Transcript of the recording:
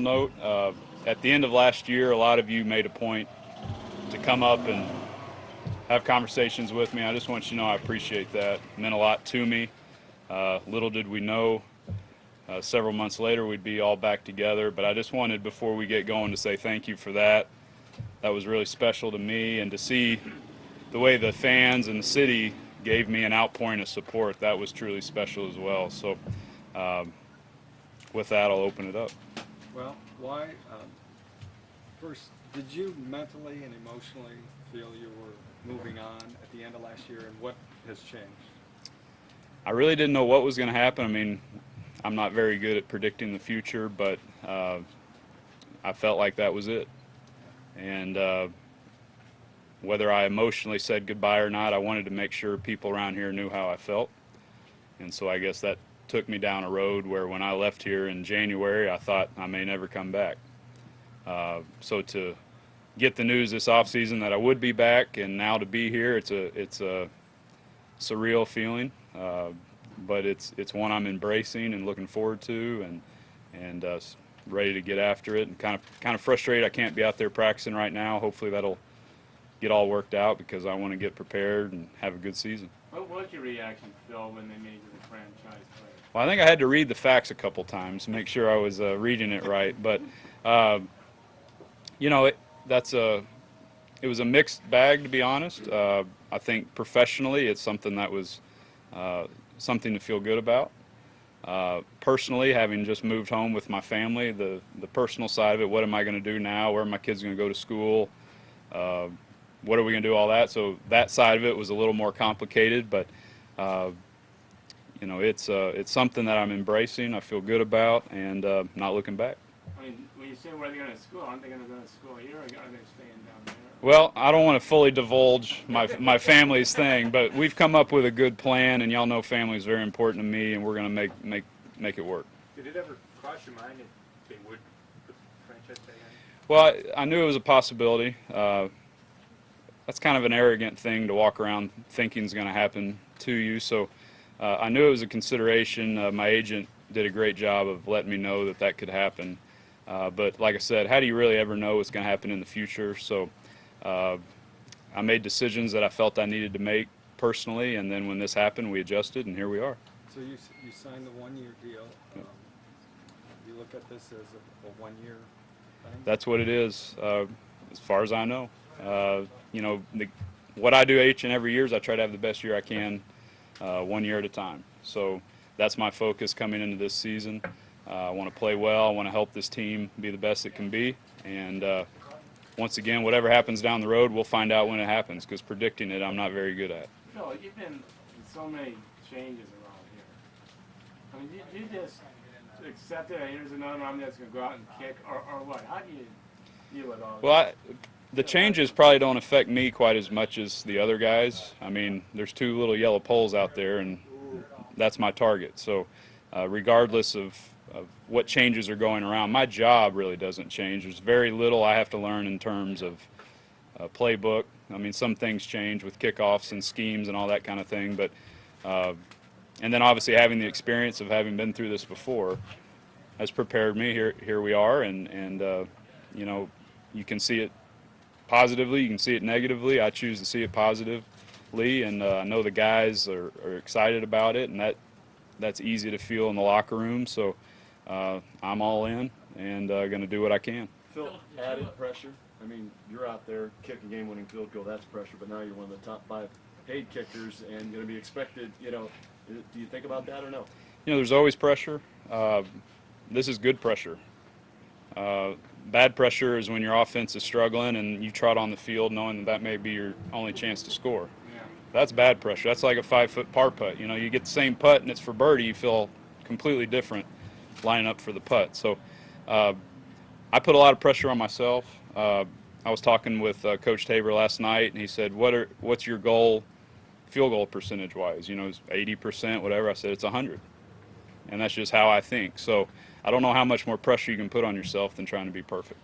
Note, at the end of last year, a lot of you made a point to come up and have conversations with me. I just want you to know I appreciate that. It meant a lot to me. Little did we know several months later we'd be all back together, but I just wanted, before we get going, to say thank you for that. That was really special to me, and to see the way the fans and the city gave me an outpouring of support, that was truly special as well. So with that, I'll open it up. Well, why? First, did you mentally and emotionally feel you were moving on at the end of last year, and what has changed? I really didn't know what was going to happen. I mean, I'm not very good at predicting the future, but I felt like that was it. And whether I emotionally said goodbye or not, I wanted to make sure people around here knew how I felt. And so I guess that took me down a road where, when I left here in January, I thought I may never come back. So to get the news this offseason that I would be back, and now to be here, it's a surreal feeling, but it's one I'm embracing and looking forward to, and ready to get after it. And kind of frustrated I can't be out there practicing right now. Hopefully that'll get all worked out, because I want to get prepared and have a good season. What was your reaction, Phil, when they made you the franchise player? Well, I think I had to read the facts a couple times to make sure I was reading it right. But you know, it was a mixed bag, to be honest. I think professionally, it's something that was something to feel good about. Personally, having just moved home with my family, the personal side of it, what am I going to do now? Where are my kids going to go to school? What are we going to do? All that. So that side of it was a little more complicated, but you know, it's something that I'm embracing. I feel good about, and not looking back. I mean, when you say where they're going to school, aren't they going to go to school here, or are they staying down there? Well, I don't want to fully divulge my family's thing, but we've come up with a good plan, and y'all know family is very important to me, and we're going to make it work. Did it ever cross your mind that they would put the franchise tag on? Well, I knew it was a possibility. That's kind of an arrogant thing to walk around thinking is going to happen to you. So I knew it was a consideration. My agent did a great job of letting me know that that could happen. But like I said, how do you really ever know what's going to happen in the future? So I made decisions that I felt I needed to make personally, and then when this happened, we adjusted, and here we are. So you signed a one-year deal. You look at this as a one-year thing? That's what it is, as far as I know. You know, what I do each and every year is I try to have the best year I can, 1 year at a time. So that's my focus coming into this season. I want to play well. I want to help this team be the best it can be. And once again, whatever happens down the road, we'll find out when it happens, because predicting it, I'm not very good at. Phil, you've been in so many changes around here. I mean, do you just accept it, here's another arm that's going to go out and kick, or what? How do you deal with all Well, that? the changes probably don't affect me quite as much as the other guys. I mean, there's two little yellow poles out there, and that's my target. So regardless of what changes are going around, my job really doesn't change. There's very little I have to learn in terms of playbook. I mean, some things change with kickoffs and schemes and all that kind of thing, but and then obviously having the experience of having been through this before has prepared me. Here we are, and you know, you can see it positively, you can see it negatively. I choose to see it positively, and I know the guys are excited about it, and that's easy to feel in the locker room. So I'm all in and going to do what I can. Phil, added pressure. I mean, you're out there kicking game-winning field goal. That's pressure. But now you're one of the top 5 paid kickers and going to be expected. You know, do you think about that or no? You know, there's always pressure. This is good pressure. Bad pressure is when your offense is struggling and you trot on the field knowing that may be your only chance to score. Yeah. That's bad pressure. That's like a 5-foot par putt. You know, you get the same putt and it's for birdie, you feel completely different lining up for the putt. So I put a lot of pressure on myself. I was talking with Coach Tabor last night, and he said, what's your goal, field goal percentage-wise? You know, 80%, whatever. I said, it's 100. And that's just how I think. So I don't know how much more pressure you can put on yourself than trying to be perfect.